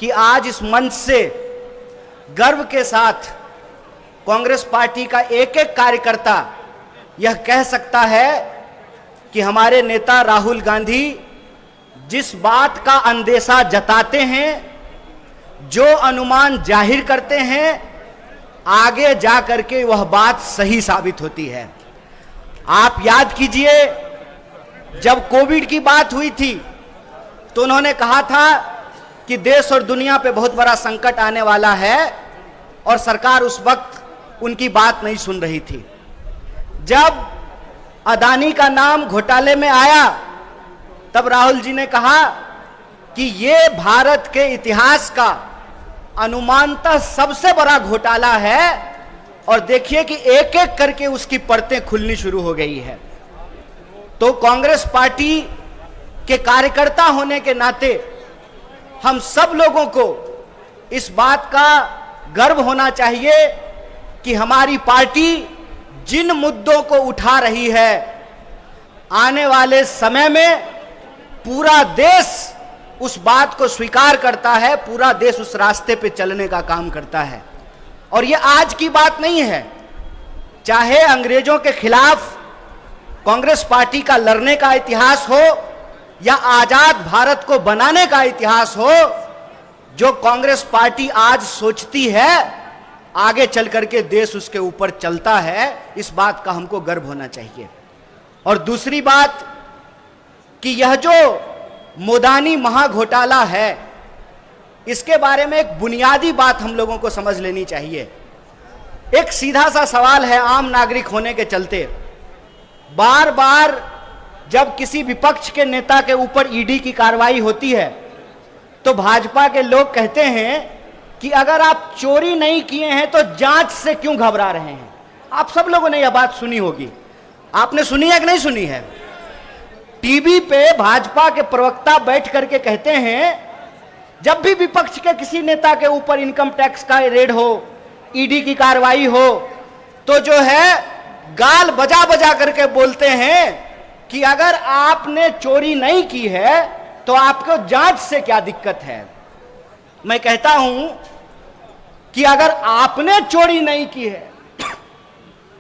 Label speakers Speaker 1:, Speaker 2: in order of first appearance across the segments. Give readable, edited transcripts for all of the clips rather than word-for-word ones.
Speaker 1: कि आज इस मंच से गर्व के साथ कांग्रेस पार्टी का एक एक कार्यकर्ता यह कह सकता है कि हमारे नेता राहुल गांधी जिस बात का अंदेशा जताते हैं, जो अनुमान जाहिर करते हैं, आगे जा करके वह बात सही साबित होती है। आप याद कीजिए, जब कोविड की बात हुई थी तो उन्होंने कहा था कि देश और दुनिया पे बहुत बड़ा संकट आने वाला है और सरकार उस वक्त उनकी बात नहीं सुन रही थी। जब अदानी का नाम घोटाले में आया तब राहुल जी ने कहा कि ये भारत के इतिहास का अनुमानतः सबसे बड़ा घोटाला है और देखिए कि एक एक करके उसकी परतें खुलनी शुरू हो गई है। तो कांग्रेस पार्टी के कार्यकर्ता होने के नाते हम सब लोगों को इस बात का गर्व होना चाहिए कि हमारी पार्टी जिन मुद्दों को उठा रही है, आने वाले समय में पूरा देश उस बात को स्वीकार करता है, पूरा देश उस रास्ते पे चलने का काम करता है। और ये आज की बात नहीं है, चाहे अंग्रेजों के खिलाफ कांग्रेस पार्टी का लड़ने का इतिहास हो या आजाद भारत को बनाने का इतिहास हो, जो कांग्रेस पार्टी आज सोचती है आगे चल करके देश उसके ऊपर चलता है, इस बात का हमको गर्व होना चाहिए। और दूसरी बात कि यह जो मोदानी महाघोटाला है, इसके बारे में एक बुनियादी बात हम लोगों को समझ लेनी चाहिए। एक सीधा सा सवाल है आम नागरिक होने के चलते, बार बार जब किसी विपक्ष के नेता के ऊपर ईडी की कार्रवाई होती है तो भाजपा के लोग कहते हैं कि अगर आप चोरी नहीं किए हैं तो जांच से क्यों घबरा रहे हैं। आप सब लोगों ने यह बात सुनी होगी, आपने सुनी है कि नहीं सुनी है? टीवी पे भाजपा के प्रवक्ता बैठ करके कहते हैं जब भी विपक्ष के किसी नेता के ऊपर इनकम टैक्स का रेड हो, ईडी की कार्रवाई हो, तो जो है गाल बजा बजा करके बोलते हैं कि अगर आपने चोरी नहीं की है तो आपको जांच से क्या दिक्कत है। मैं कहता हूं कि अगर आपने चोरी नहीं की है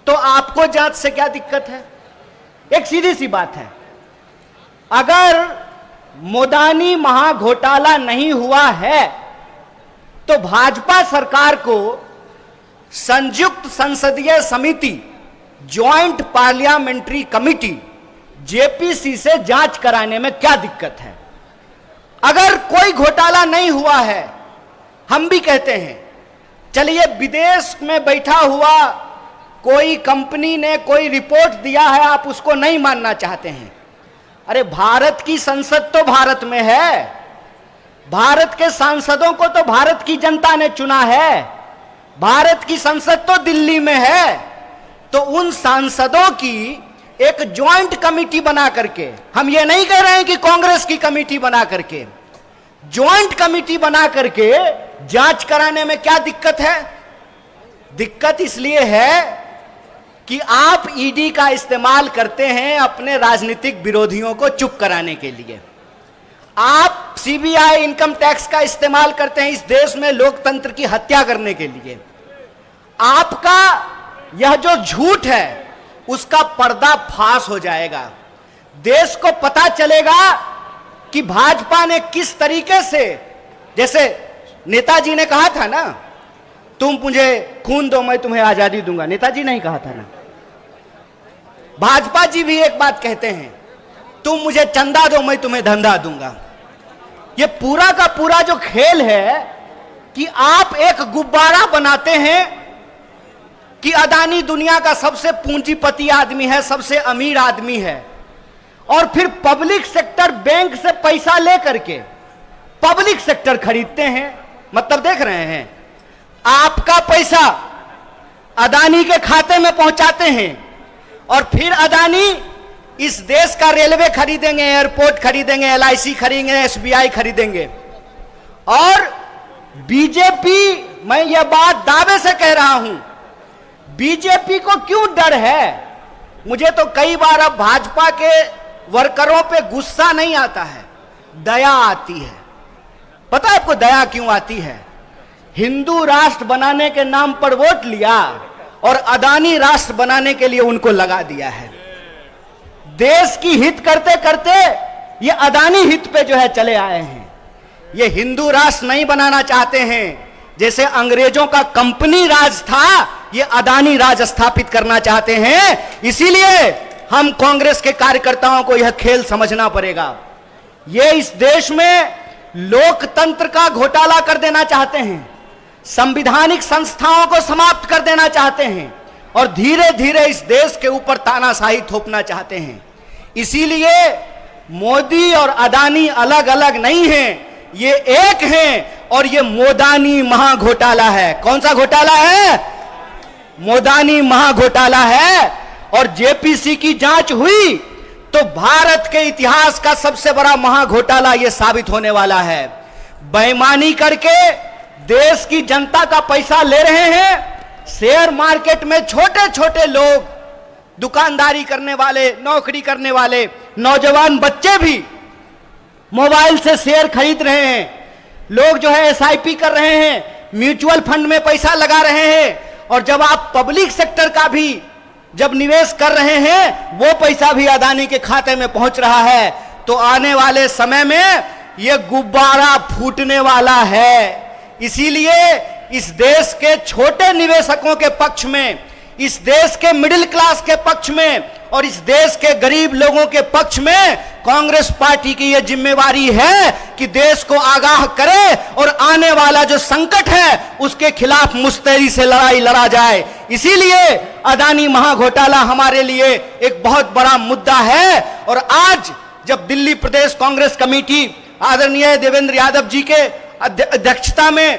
Speaker 1: तो आपको जांच से क्या दिक्कत है। एक सीधी सी बात है, अगर मोदानी महाघोटाला नहीं हुआ है तो भाजपा सरकार को संयुक्त संसदीय समिति, ज्वाइंट पार्लियामेंट्री कमिटी, जेपीसी से जांच कराने में क्या दिक्कत है। अगर कोई घोटाला नहीं हुआ है, हम भी कहते हैं चलिए विदेश में बैठा हुआ कोई कंपनी ने कोई रिपोर्ट दिया है, आप उसको नहीं मानना चाहते हैं। अरे भारत की संसद तो भारत में है, भारत के सांसदों को तो भारत की जनता ने चुना है, भारत की संसद तो दिल्ली में है। तो उन सांसदों की एक ज्वाइंट कमिटी बना करके, हम ये नहीं कह रहे हैं कि कांग्रेस की कमिटी बना करके, ज्वाइंट कमिटी बना करके जांच कराने में क्या दिक्कत है। दिक्कत इसलिए है कि आप ईडी का इस्तेमाल करते हैं अपने राजनीतिक विरोधियों को चुप कराने के लिए, आप सीबीआई इनकम टैक्स का इस्तेमाल करते हैं इस देश में लोकतंत्र की हत्या करने के लिए। आपका यह जो झूठ है उसका पर्दाफाश हो जाएगा, देश को पता चलेगा कि भाजपा ने किस तरीके से, जैसे नेताजी ने कहा था ना, तुम मुझे खून दो मैं तुम्हें आजादी दूंगा, नेताजी नहीं कहा था ना। भाजपा जी भी एक बात कहते हैं, तुम मुझे चंदा दो मैं तुम्हें धंधा दूंगा। ये पूरा का पूरा जो खेल है कि आप एक गुब्बारा बनाते हैं कि अदानी दुनिया का सबसे पूंजीपति आदमी है, सबसे अमीर आदमी है, और फिर पब्लिक सेक्टर बैंक से पैसा लेकर के पब्लिक सेक्टर खरीदते हैं। मतलब देख रहे हैं, आपका पैसा अदानी के खाते में पहुंचाते हैं और फिर अदानी इस देश का रेलवे खरीदेंगे, एयरपोर्ट खरीदेंगे, एलआईसी खरीदेंगे, एसबीआई खरीदेंगे। और बीजेपी, मैं यह बात दावे से कह रहा हूं, बीजेपी को क्यों डर है। मुझे तो कई बार अब भाजपा के वर्करों पे गुस्सा नहीं आता है, दया आती है। पता है आपको दया क्यों आती है? हिंदू राष्ट्र बनाने के नाम पर वोट लिया और अदानी राष्ट्र बनाने के लिए उनको लगा दिया है। देश की हित करते करते ये अदानी हित पे जो है चले आए हैं। ये हिंदू राष्ट्र नहीं बनाना चाहते हैं। जैसे अंग्रेजों का कंपनी राज था, ये अदानी राज स्थापित करना चाहते हैं। इसीलिए हम कांग्रेस के कार्यकर्ताओं को यह खेल समझना पड़ेगा। ये इस देश में लोकतंत्र का घोटाला कर देना चाहते हैं, संवैधानिक संस्थाओं को समाप्त कर देना चाहते हैं और धीरे धीरे इस देश के ऊपर तानाशाही थोपना चाहते हैं। इसीलिए मोदी और अदानी अलग अलग नहीं हैं, ये एक हैं और ये मोदानी महाघोटाला है। कौन सा घोटाला है? मोदानी महाघोटाला है। और जेपीसी की जांच हुई तो भारत के इतिहास का सबसे बड़ा महाघोटाला यह साबित होने वाला है। बेईमानी करके देश की जनता का पैसा ले रहे हैं। शेयर मार्केट में छोटे छोटे लोग, दुकानदारी करने वाले, नौकरी करने वाले नौजवान बच्चे भी मोबाइल से शेयर खरीद रहे हैं। लोग जो है एसआईपी कर रहे हैं, म्यूचुअल फंड में पैसा लगा रहे हैं। और जब आप पब्लिक सेक्टर का भी जब निवेश कर रहे हैं, वो पैसा भी अदानी के खाते में पहुंच रहा है। तो आने वाले समय में ये गुब्बारा फूटने वाला है। इसीलिए इस देश के छोटे निवेशकों के पक्ष में, इस देश के मिडिल क्लास के पक्ष में और इस देश के गरीब लोगों के पक्ष में कांग्रेस पार्टी की यह जिम्मेवारी है कि देश को आगाह करे और आने वाला जो संकट है उसके खिलाफ मुस्तैदी से लड़ाई लड़ा जाए। इसीलिए अदानी महाघोटाला हमारे लिए एक बहुत बड़ा मुद्दा है। और आज जब दिल्ली प्रदेश कांग्रेस कमेटी आदरणीय देवेंद्र यादव जी के अध्यक्षता में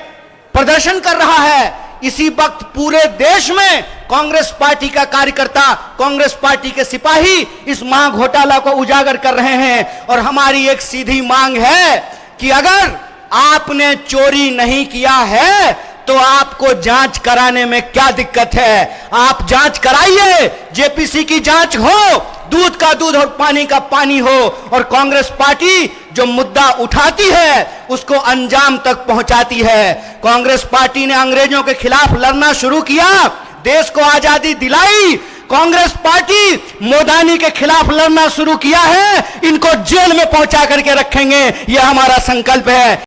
Speaker 1: प्रदर्शन कर रहा है, इसी वक्त पूरे देश में कांग्रेस पार्टी का कार्यकर्ता, कांग्रेस पार्टी के सिपाही इस महाघोटाला को उजागर कर रहे हैं। और हमारी एक सीधी मांग है कि अगर आपने चोरी नहीं किया है तो आपको जांच कराने में क्या दिक्कत है? आप जांच कराइए, जेपीसी की जांच हो, दूध का दूध और पानी का पानी हो। और कांग्रेस पार्टी जो मुद्दा उठाती है उसको अंजाम तक पहुंचाती है। कांग्रेस पार्टी ने अंग्रेजों के खिलाफ लड़ना शुरू किया, देश को आजादी दिलाई। कांग्रेस पार्टी मोदानी के खिलाफ लड़ना शुरू किया है, इनको जेल में पहुंचा करके रखेंगे, यह हमारा संकल्प है।